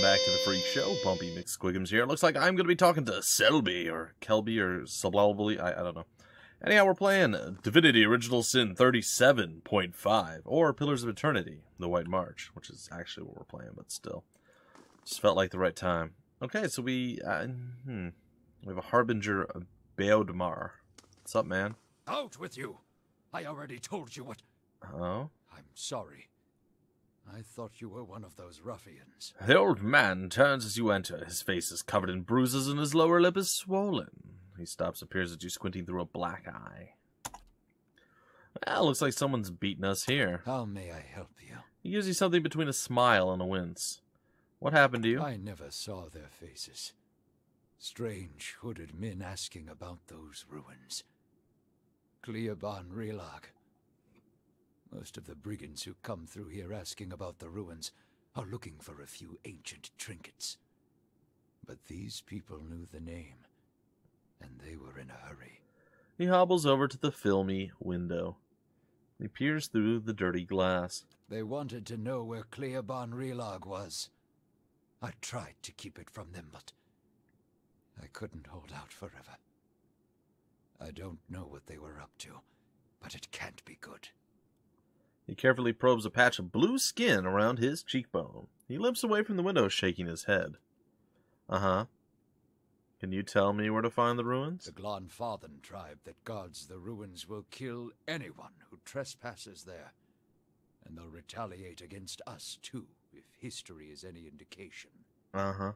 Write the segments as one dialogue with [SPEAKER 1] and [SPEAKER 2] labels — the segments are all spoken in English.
[SPEAKER 1] back to the Freak Show. Bumpy McSquigums here. Looks like I'm going to be talking to Selby, or Kelby, or Sublably. I don't know. Anyhow, we're playing Divinity Original Sin 37.5, or Pillars of Eternity, The White March, which is actually what we're playing, but still. Just felt like the right time. Okay, so we have a Harbinger Beodmar. What's up, man?
[SPEAKER 2] Out with you! I already told you what...
[SPEAKER 1] Oh?
[SPEAKER 2] I'm sorry. I thought you were one of those ruffians.
[SPEAKER 1] The old man turns as you enter. His face is covered in bruises and his lower lip is swollen. He stops, appears at you squinting through a black eye. Well, looks like someone's beating us here.
[SPEAKER 2] How may I help you?
[SPEAKER 1] He gives you something between a smile and a wince. What happened to you?
[SPEAKER 2] I never saw their faces. Strange hooded men asking about those ruins. Cleoban Relag. Most of the brigands who come through here asking about the ruins are looking for a few ancient trinkets. But these people knew the name, and they were in a hurry.
[SPEAKER 1] He hobbles over to the filmy window. He peers through the dirty glass.
[SPEAKER 2] They wanted to know where Cleoban Relag was. I tried to keep it from them, but I couldn't hold out forever. I don't know what they were up to, but it can't be good.
[SPEAKER 1] He carefully probes a patch of blue skin around his cheekbone. He limps away from the window, shaking his head. Uh-huh. Can you tell me where to find the ruins?
[SPEAKER 2] The Glanfathan tribe that guards the ruins will kill anyone who trespasses there. And they'll retaliate against us, too, if history is any indication.
[SPEAKER 1] Uh-huh.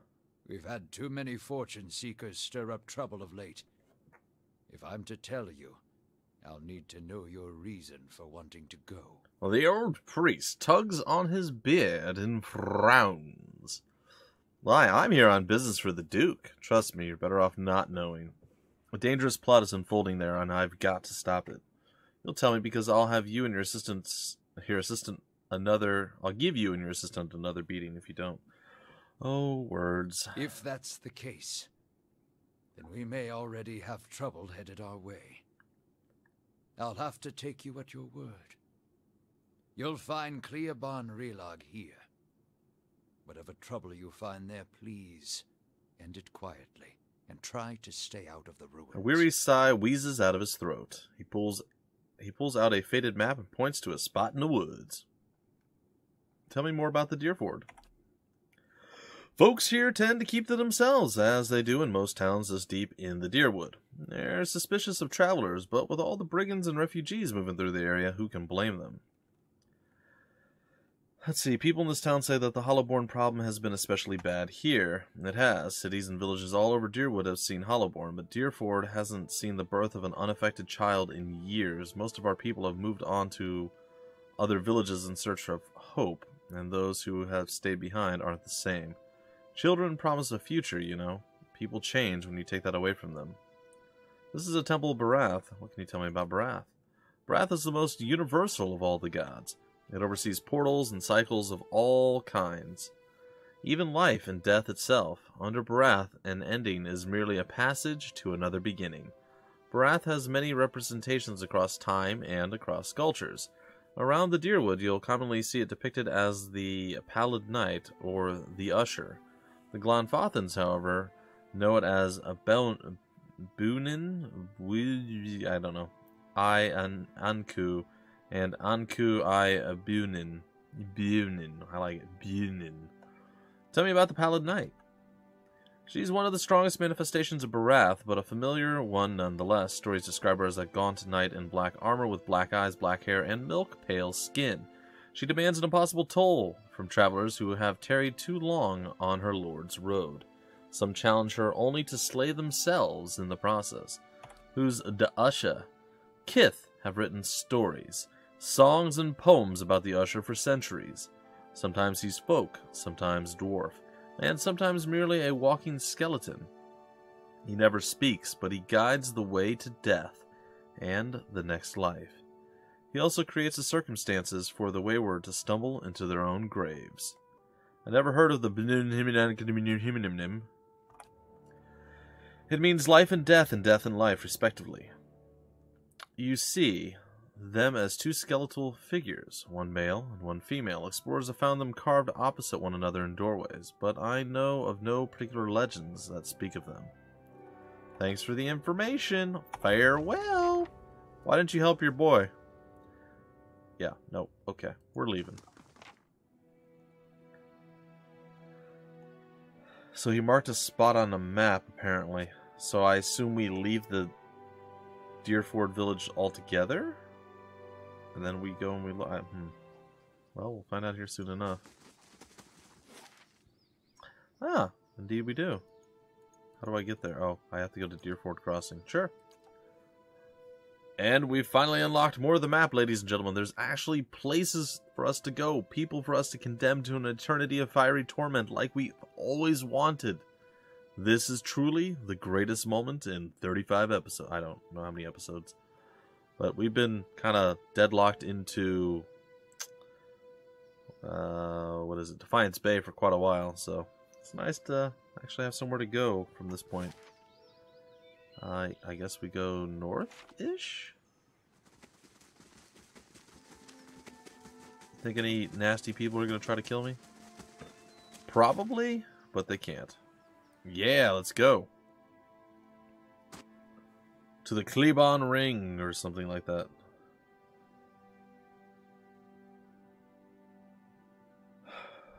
[SPEAKER 2] We've had too many fortune seekers stir up trouble of late. If I'm to tell you, I'll need to know your reason for wanting to go.
[SPEAKER 1] Well, the old priest tugs on his beard and frowns. Why, I'm here on business for the Duke. Trust me, you're better off not knowing. A dangerous plot is unfolding there, and I've got to stop it. You'll tell me because I'll have you and your assistant I'll give you and your assistant another beating if you don't. Oh, words.
[SPEAKER 2] If that's the case, then we may already have trouble headed our way. I'll have to take you at your word. You'll find Cleoban Relag here. Whatever trouble you find there, please end it quietly and try to stay out of the ruins.
[SPEAKER 1] A weary sigh wheezes out of his throat. He pulls out a faded map and points to a spot in the woods. Tell me more about the Deerford. Folks here tend to keep to themselves, as they do in most towns this deep in the Deerwood. They're suspicious of travelers, but with all the brigands and refugees moving through the area, who can blame them? Let's see, people in this town say that the Hollowborn problem has been especially bad here. It has. Cities and villages all over Deerwood have seen Hollowborn, but Deerford hasn't seen the birth of an unaffected child in years. Most of our people have moved on to other villages in search of hope, and those who have stayed behind aren't the same. Children promise a future, you know. People change when you take that away from them. This is a temple of Barath. What can you tell me about Barath? Barath is the most universal of all the gods. It oversees portals and cycles of all kinds. Even life and death itself. Under Barath, an ending is merely a passage to another beginning. Barath has many representations across time and across cultures. Around the Deerwood, you'll commonly see it depicted as the Pallid Knight or the Usher. The Glanfathans, however, know it as a Boonin? I don't know. Anku, and Anku Bunin. Bunin. I like it. Bunin. Tell me about the Pallid Knight. She's one of the strongest manifestations of Barath, but a familiar one nonetheless. Stories describe her as a gaunt knight in black armor with black eyes, black hair, and milk-pale skin. She demands an impossible toll from travelers who have tarried too long on her lord's road. Some challenge her only to slay themselves in the process. Who's the Usher? Kith have written stories, songs and poems about the Usher for centuries. Sometimes he's folk, sometimes dwarf, and sometimes merely a walking skeleton. He never speaks, but he guides the way to death and the next life. He also creates the circumstances for the wayward to stumble into their own graves. I never heard of the It means life and death and life, respectively. You see, them as two skeletal figures, one male and one female. Explorers have found them carved opposite one another in doorways, but I know of no particular legends that speak of them. Thanks for the information. Farewell. Why didn't you help your boy? Yeah, no, okay, we're leaving. So he marked a spot on the map, apparently. So I assume we leave the Deerford village altogether? And then we go and we look. Well, we'll find out here soon enough. Ah, indeed we do. How do I get there? Oh, I have to go to Deerford Crossing. Sure. And we've finally unlocked more of the map, ladies and gentlemen. There's actually places for us to go. People for us to condemn to an eternity of fiery torment like we always wanted. This is truly the greatest moment in 35 episodes. I don't know how many episodes. But we've been kind of deadlocked into... what is it? Defiance Bay for quite a while. So it's nice to actually have somewhere to go from this point. I guess we go north-ish? Think any nasty people are going to try to kill me? Probably, but they can't. Yeah, let's go. To the Klebon Ring, or something like that.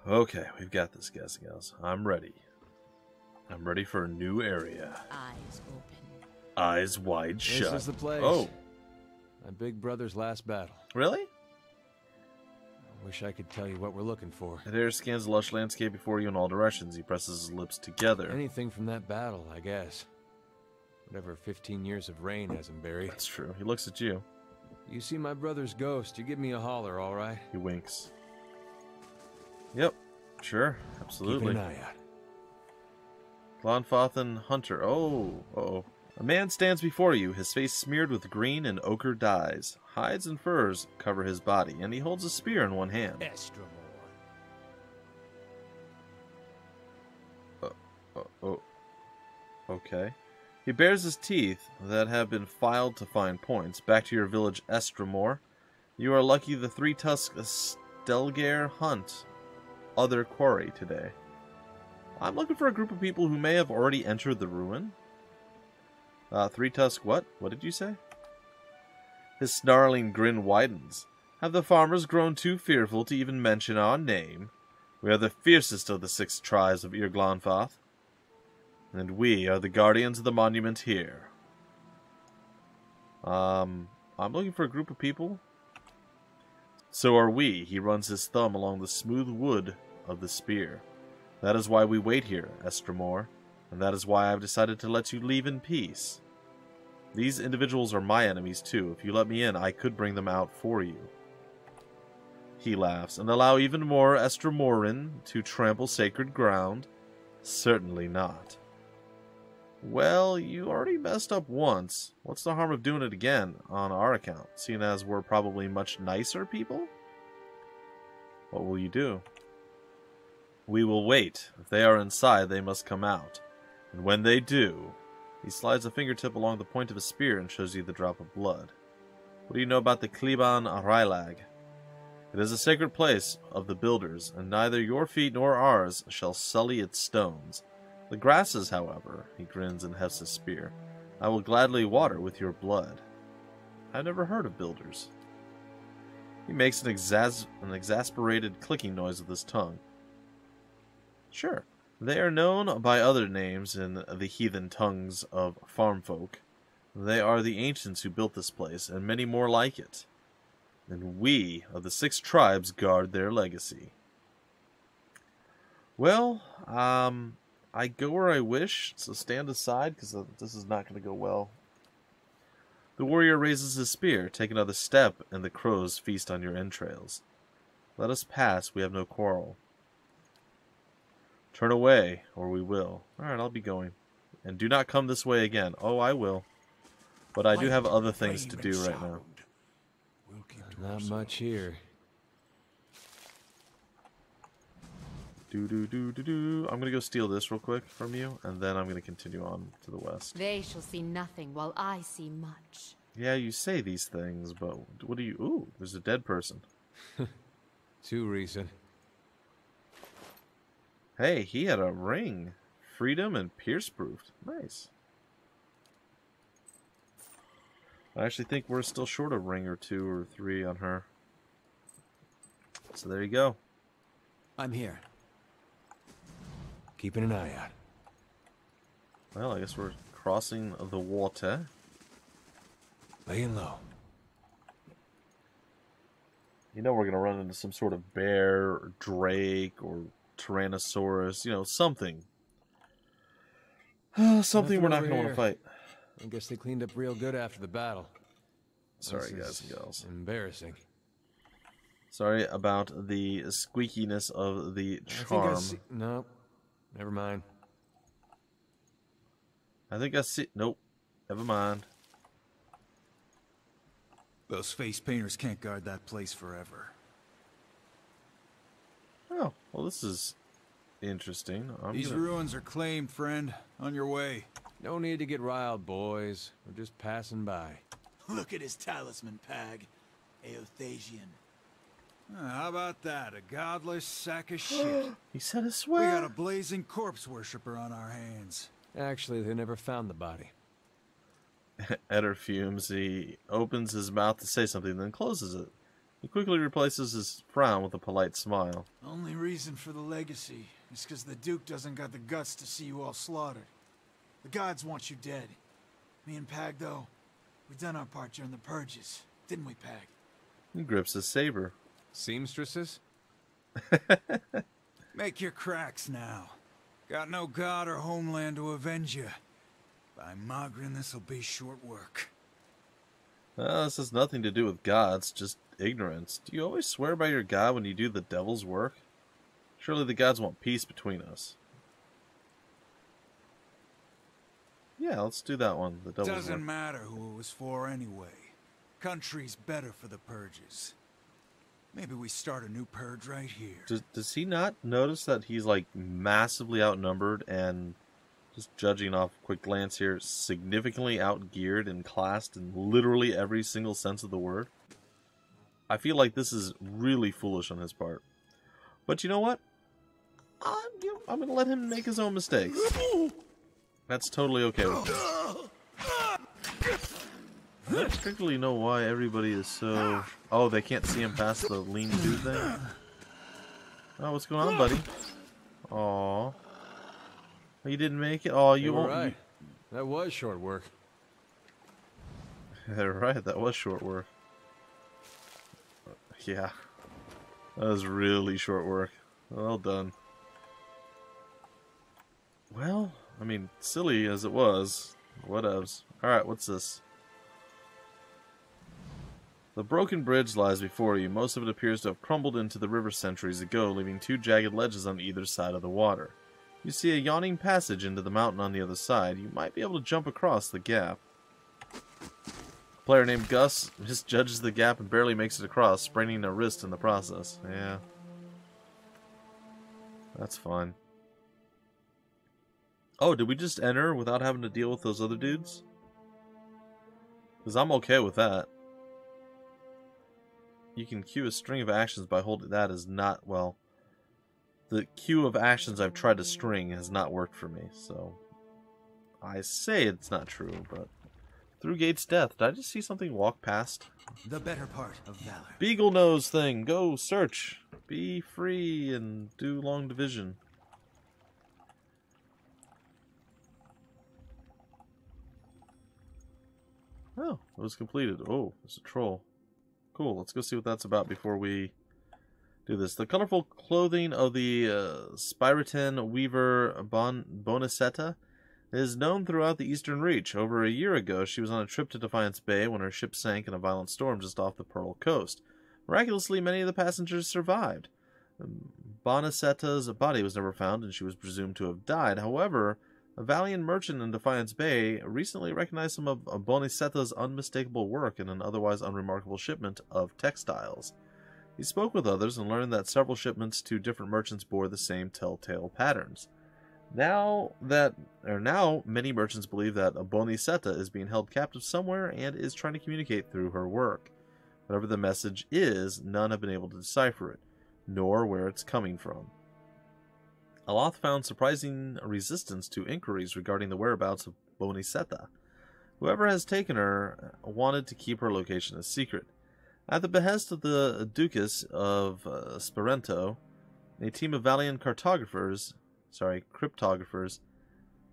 [SPEAKER 1] Okay, we've got this, guys and gals. I'm ready. I'm ready for a new area.
[SPEAKER 3] Eyes open.
[SPEAKER 1] Eyes wide shut.
[SPEAKER 4] This is the place.
[SPEAKER 1] Oh.
[SPEAKER 4] My big brother's last battle.
[SPEAKER 1] Really?
[SPEAKER 4] I wish I could tell you what we're looking for.
[SPEAKER 1] Adair scans the lush landscape before you in all directions. He presses his lips together.
[SPEAKER 4] Anything from that battle, I guess. Whatever 15 years of rain hasn't buried.
[SPEAKER 1] That's true. He looks at you.
[SPEAKER 4] You see my brother's ghost, you give me a holler, all right?
[SPEAKER 1] He winks. Yep. Sure. Absolutely.
[SPEAKER 4] Keep an eye out.
[SPEAKER 1] Glonfothan Hunter. Oh. Uh-oh. A man stands before you, his face smeared with green and ochre dyes. Hides and furs cover his body, and he holds a spear in one hand. Oh. Okay. He bares his teeth that have been filed to fine points. Back to your village, Estramore. You are lucky the three-tusked Stelgare hunt other quarry today. I'm looking for a group of people who may have already entered the ruin. Three-tusk what? What did you say? His snarling grin widens. Have the farmers grown too fearful to even mention our name? We are the fiercest of the 6 tribes of Irglonfoth, and we are the guardians of the monument here. I'm looking for a group of people. So are we. He runs his thumb along the smooth wood of the spear. That is why we wait here, Estramore, and that is why I've decided to let you leave in peace. These individuals are my enemies too. If you let me in, I could bring them out for you. He laughs. And allow even more Estramoran to trample sacred ground? Certainly not. Well, you already messed up once. What's the harm of doing it again, on our account, seeing as we're probably much nicer people? What will you do? We will wait. If they are inside, they must come out. And when they do... He slides a fingertip along the point of his spear and shows you the drop of blood. What do you know about the Kleban Rylag? It is a sacred place of the builders, and neither your feet nor ours shall sully its stones. The grasses, however, he grins and hefts his spear, I will gladly water with your blood. I've never heard of builders. He makes an exasperated clicking noise with his tongue. Sure. They are known by other names in the heathen tongues of farm folk. They are the ancients who built this place, and many more like it. And we of the 6 tribes guard their legacy. Well, I go where I wish, so stand aside, because this is not going to go well. The warrior raises his spear. Take another step, and the crows feast on your entrails. Let us pass, we have no quarrel. Turn away, or we will. Alright, I'll be going. And do not come this way again. Oh, I will. But I do have other things to do right now.
[SPEAKER 4] Not much here.
[SPEAKER 1] I'm gonna go steal this real quick from you, and then I'm gonna continue on to the west.
[SPEAKER 3] They shall see nothing while I see much.
[SPEAKER 1] Yeah, you say these things, but what do you... Ooh, there's a dead person.
[SPEAKER 4] Too recent.
[SPEAKER 1] Hey, he had a ring. Freedom and pierce-proofed. Nice. I actually think we're still short a ring or 2 or 3 on her. So there you go.
[SPEAKER 3] I'm here.
[SPEAKER 4] Keeping an eye out.
[SPEAKER 1] Well, I guess we're crossing the water.
[SPEAKER 4] Laying low.
[SPEAKER 1] You know we're going to run into some sort of bear or drake or tyrannosaurus. You know, something. Something we're not going to want to fight.
[SPEAKER 4] I guess they cleaned up real good after the battle.
[SPEAKER 1] Sorry,
[SPEAKER 4] This
[SPEAKER 1] guys and
[SPEAKER 4] is
[SPEAKER 1] girls.
[SPEAKER 4] Embarrassing.
[SPEAKER 1] Sorry about the squeakiness of the
[SPEAKER 4] I
[SPEAKER 1] charm.
[SPEAKER 4] think no, never mind.
[SPEAKER 1] I think I see... Nope. Never mind.
[SPEAKER 5] Those face painters can't guard that place forever.
[SPEAKER 1] Oh, well, this is interesting.
[SPEAKER 5] These ruins are claimed, friend. On your way.
[SPEAKER 4] No need to get riled, boys. We're just passing by.
[SPEAKER 3] Look at his talisman, Pag. Eothasian.
[SPEAKER 5] How about that? A godless sack of shit.
[SPEAKER 1] He said a
[SPEAKER 5] We
[SPEAKER 1] swear.
[SPEAKER 5] got a blazing corpse worshiper on our hands.
[SPEAKER 4] Actually, they never found the body.
[SPEAKER 1] Eder fumes. He opens his mouth to say something, then closes it. He quickly replaces his frown with a polite smile.
[SPEAKER 3] Only reason for the legacy is because the Duke doesn't got the guts to see you all slaughtered. The gods want you dead. Me and Pag, though, we done our part during the purges, didn't we, Pag?
[SPEAKER 1] He grips his saber.
[SPEAKER 4] Seamstresses?
[SPEAKER 5] Make your cracks now. Got no god or homeland to avenge you. By Magrin, this'll be short work.
[SPEAKER 1] This has nothing to do with gods, just ignorance. Do you always swear by your god when you do the devil's work? Surely the gods want peace between us. Yeah, let's do that one. The devil's
[SPEAKER 5] Doesn't
[SPEAKER 1] work.
[SPEAKER 5] matter who it was for anyway. Country's better for the purges. Maybe we start a new purge right here.
[SPEAKER 1] Does he not notice that he's like massively outnumbered and, just judging off a quick glance here, significantly outgeared and classed in literally every single sense of the word? I feel like this is really foolish on his part. But you know what? I'm going to let him make his own mistakes. That's totally okay with me. I don't particularly know why everybody is so... Oh, they can't see him past the lean-to thing? Oh, what's going on, buddy? Aw. You didn't make it? Oh, you won't...
[SPEAKER 4] right. That was short work.
[SPEAKER 1] Right, that was short work. Yeah. That was really short work. Well done. Well, I mean, silly as it was, whatevs. Alright, what's this? The broken bridge lies before you. Most of it appears to have crumbled into the river centuries ago, leaving 2 jagged ledges on either side of the water. You see a yawning passage into the mountain on the other side. You might be able to jump across the gap. A player named Gus misjudges the gap and barely makes it across, spraining a wrist in the process. Yeah. That's fine. Oh, did we just enter without having to deal with those other dudes? Because I'm okay with that. You can queue a string of actions by holding... That is not... Well, the queue of actions I've tried to string has not worked for me, so... I say it's not true, but... Through Gate's death, did I just see something walk past?
[SPEAKER 3] The better part of valor.
[SPEAKER 1] Beagle nose thing! Go, search! Be free and do long division. Oh, it was completed. Oh, there's a troll. Cool, let's go see what that's about before we do this. The colorful clothing of the Spiritan weaver Bonicetta is known throughout the Eastern Reach. Over a year ago, she was on a trip to Defiance Bay when her ship sank in a violent storm just off the Pearl Coast. Miraculously, many of the passengers survived. Bonicetta's body was never found, and she was presumed to have died. However, a valiant merchant in Defiance Bay recently recognized some of Bonicetta's unmistakable work in an otherwise unremarkable shipment of textiles. He spoke with others and learned that several shipments to different merchants bore the same telltale patterns. Now many merchants believe that Bonicetta is being held captive somewhere and is trying to communicate through her work. Whatever the message is, none have been able to decipher it, nor where it's coming from. Aloth found surprising resistance to inquiries regarding the whereabouts of Bonicetta. Whoever has taken her wanted to keep her location a secret. At the behest of the Duchess of Sperento, a team of valiant cryptographers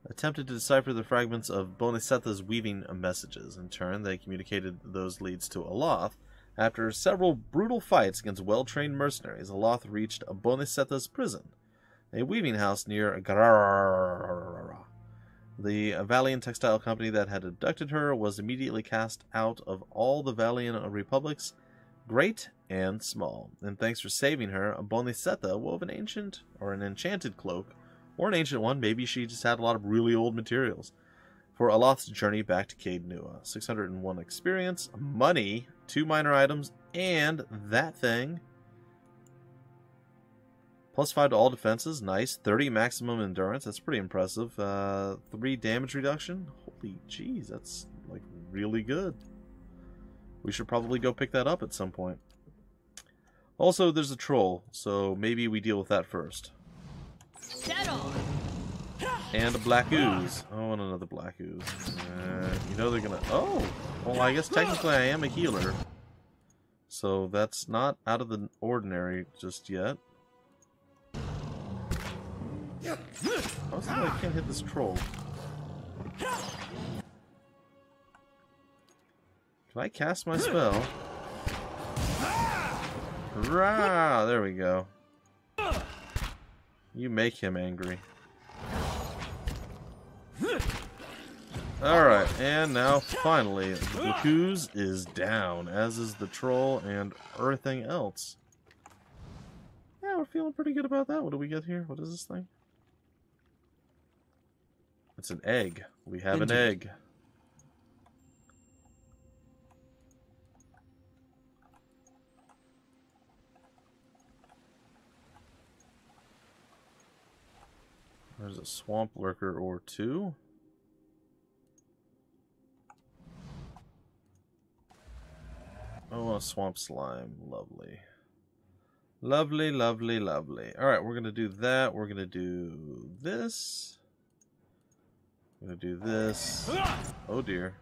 [SPEAKER 1] attempted to decipher the fragments of Bonicetta's weaving messages. In turn, they communicated those leads to Aloth. After several brutal fights against well-trained mercenaries, Aloth reached Bonicetta's prison, a weaving house near Gararara. The Valian textile company that had abducted her was immediately cast out of all the Valian republics, great and small. And thanks for saving her, Bonicetta wove an enchanted cloak, or an ancient one. Maybe she just had a lot of really old materials, for Aloth's journey back to Caed Nua. 601 experience, money, 2 minor items, and that thing. +5 to all defenses, nice. 30 maximum endurance, that's pretty impressive. 3 damage reduction, holy jeez, that's like really good. We should probably go pick that up at some point. Also, there's a troll, so maybe we deal with that first. And a black ooze. Oh, and another black ooze. You know they're gonna... Oh! Well, I guess technically I am a healer. So that's not out of the ordinary just yet. Also, I can't hit this troll. Can I cast my spell? Rah! There we go. You make him angry. Alright, and now finally, the ooze is down, as is the troll and everything else. Yeah, we're feeling pretty good about that. What do we get here? What is this thing? It's an egg. We have an egg. There's a swamp lurker or 2. Oh, a swamp slime. Lovely. Lovely, lovely, lovely. Alright, we're going to do that. We're going to do this. We're going to do this. Oh, dear.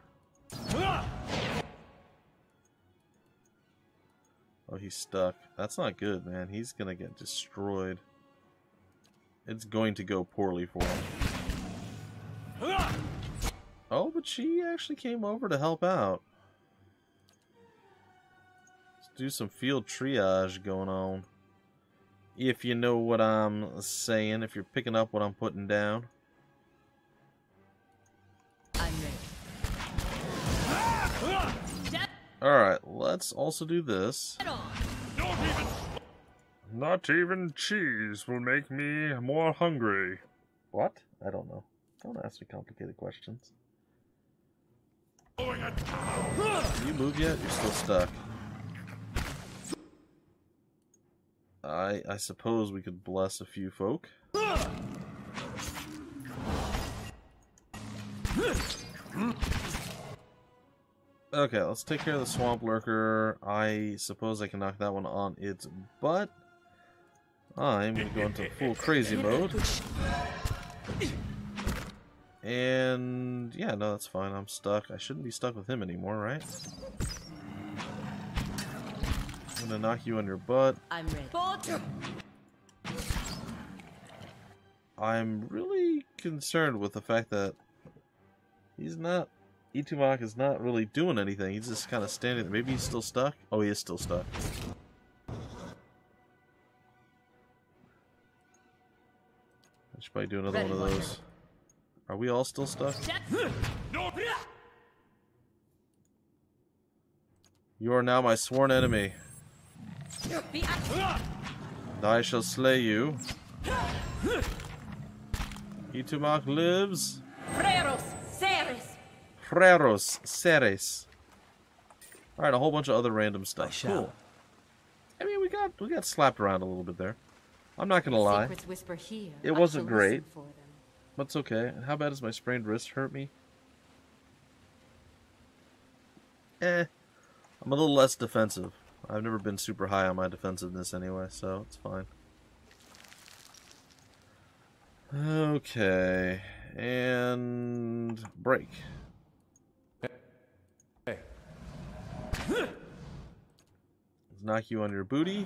[SPEAKER 1] Oh, he's stuck. That's not good, man. He's going to get destroyed. It's going to go poorly for him. Oh, but she actually came over to help out. Let's do some field triage going on. If you know what I'm saying, if you're picking up what I'm putting down. Alright, let's also do this. Not even cheese will make me more hungry. What? I don't know. Don't ask me complicated questions. Can you move yet? You're still stuck. I suppose we could bless a few folk. Okay, let's take care of the swamp lurker. I suppose I can knock that one on its butt. I'm going to go into full crazy mode. And yeah, no, that's fine. I'm stuck. I shouldn't be stuck with him anymore, right? I'm going to knock you on your butt.
[SPEAKER 6] I'm ready.
[SPEAKER 1] I'm really concerned with the fact that Itumak is not really doing anything. He's just kind of standing there. Maybe he's still stuck? Oh, he is still stuck. I should probably do another one of those. Are we all still stuck? You are now my sworn enemy. And I shall slay you. Itumak lives. Freros Ceres. Alright, a whole bunch of other random stuff. Cool. I mean, we got slapped around a little bit there. I'm not gonna lie. It wasn't great. That's okay. How bad does my sprained wrist hurt me? I'm a little less defensive. I've never been super high on my defensiveness anyway, so it's fine. Okay. And break.
[SPEAKER 4] Hey.
[SPEAKER 1] Let's knock you on your booty.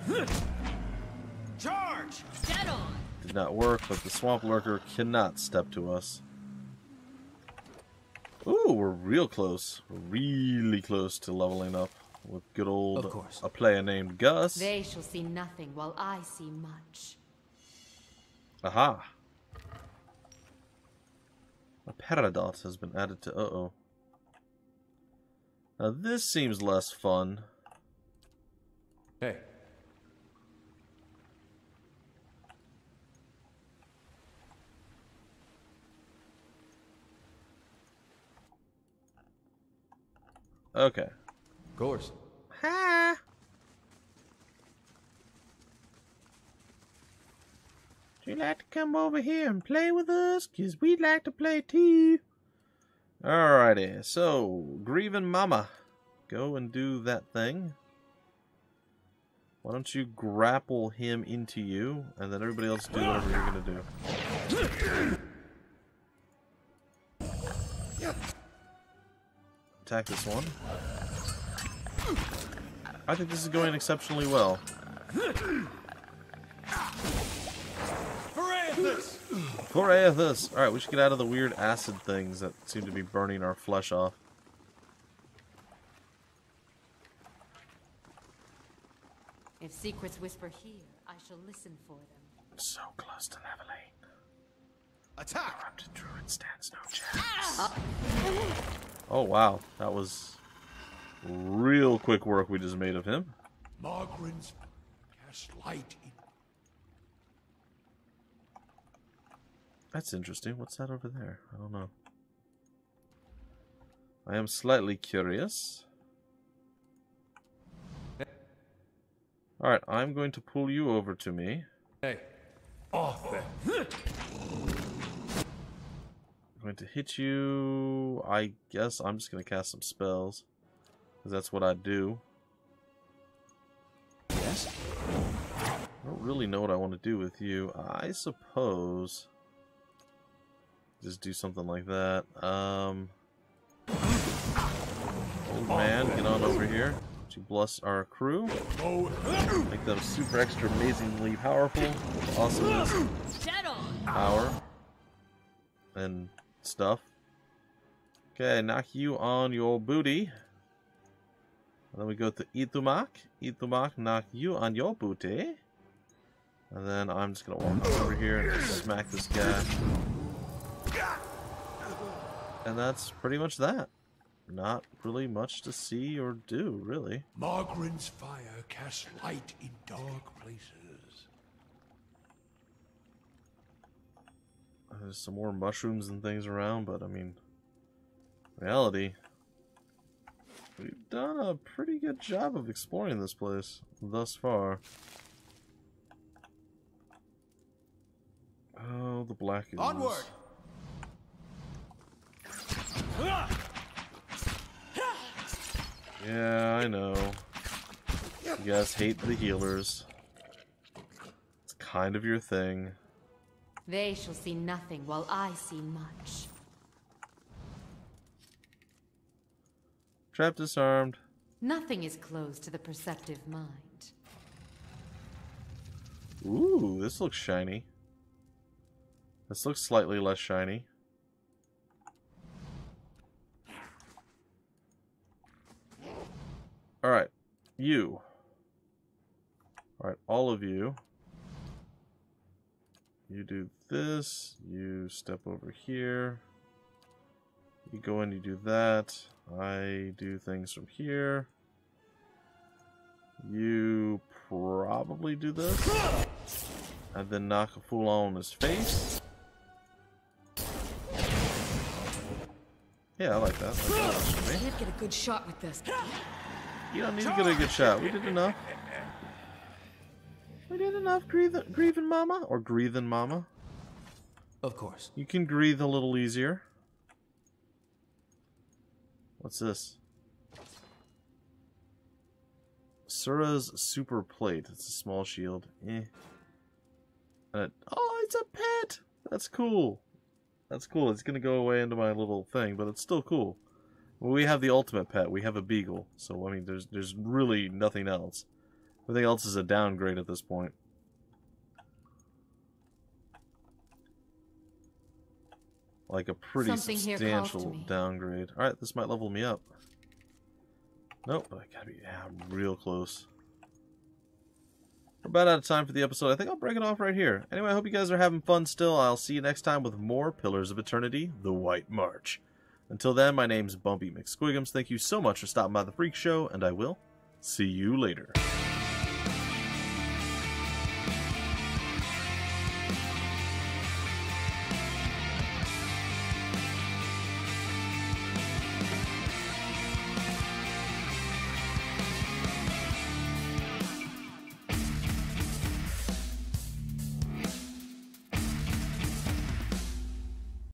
[SPEAKER 5] Charge!
[SPEAKER 6] Dead on!
[SPEAKER 1] Did not work, but the swamp lurker cannot step to us. Ooh, we're real close. We're really close to leveling up with good old a player named Gus.
[SPEAKER 6] They shall see nothing while I see much.
[SPEAKER 1] Aha. A peridot has been added to Now this seems less fun.
[SPEAKER 4] Hey.
[SPEAKER 1] Okay.
[SPEAKER 4] Of course.
[SPEAKER 1] Ha! Do you like to come over here and play with us? 'Cause we'd like to play too. Alrighty, so, Grievin' Mama. Go and do that thing. Why don't you grapple him into you, and then everybody else do whatever you're gonna do. Attack this one. I think this is going exceptionally well. Foraethus! Alright, we should get out of the weird acid things that seem to be burning our flesh off.
[SPEAKER 6] If secrets whisper here, I shall listen for them.
[SPEAKER 1] So close to leveling.
[SPEAKER 5] Attack!
[SPEAKER 1] Corrupted druid stands no chance. Oh wow, that was real quick work we just made of him.
[SPEAKER 2] Margrin's cast light in.
[SPEAKER 1] That's interesting. What's that over there? I don't know. I am slightly curious. Alright, I'm going to pull you over to me.
[SPEAKER 4] Hey. Off there.
[SPEAKER 1] I'm going to hit you. I guess I'm just going to cast some spells. Because that's what I do.
[SPEAKER 2] Yes?
[SPEAKER 1] I don't really know what I want to do with you. I suppose... just do something like that. Old man, get on over here. To bless our crew. Make them super extra amazingly powerful. With awesomeness, power, and stuff. Okay, knock you on your booty. And then we go to Itumak. Itumak, knock you on your booty. And then I'm just gonna walk over here and smack this guy. And that's pretty much that. Not really much to see or do, really.
[SPEAKER 2] Margrin's fire casts light in dark places.
[SPEAKER 1] There's some more mushrooms and things around, but I mean, reality, we've done a pretty good job of exploring this place thus far. Oh, the black is...
[SPEAKER 5] Onward!
[SPEAKER 1] Yeah, I know. You guys hate the healers. It's kind of your thing.
[SPEAKER 6] They shall see nothing while I see much.
[SPEAKER 1] Trap disarmed.
[SPEAKER 6] Nothing is closed to the perceptive mind.
[SPEAKER 1] Ooh, this looks shiny. This looks slightly less shiny. Alright, you. Alright, all of you. You do this, you step over here. You go in, you do that. I do things from here. You probably do this. And then knock a fool on his face. Yeah, I like that.
[SPEAKER 6] I can't get a good shot with this.
[SPEAKER 1] You don't need to get a good shot. We did enough. We did enough, Grievin' Mama. Or Grievin' Mama.
[SPEAKER 7] Of course.
[SPEAKER 1] You can breathe a little easier. What's this? Sura's super plate. It's a small shield. Oh, it's a pet! That's cool. That's cool. It's gonna go away into my little thing, but it's still cool. We have the ultimate pet. We have a beagle. So, I mean, there's really nothing else. Everything else is a downgrade at this point. Like a pretty substantial downgrade. Alright, this might level me up. Nope, but I gotta be real close. We're about out of time for the episode. I think I'll break it off right here. Anyway, I hope you guys are having fun still. I'll see you next time with more Pillars of Eternity, The White March. Until then, my name's Bumpy McSquigums. Thank you so much for stopping by the Freak Show, and I will see you later.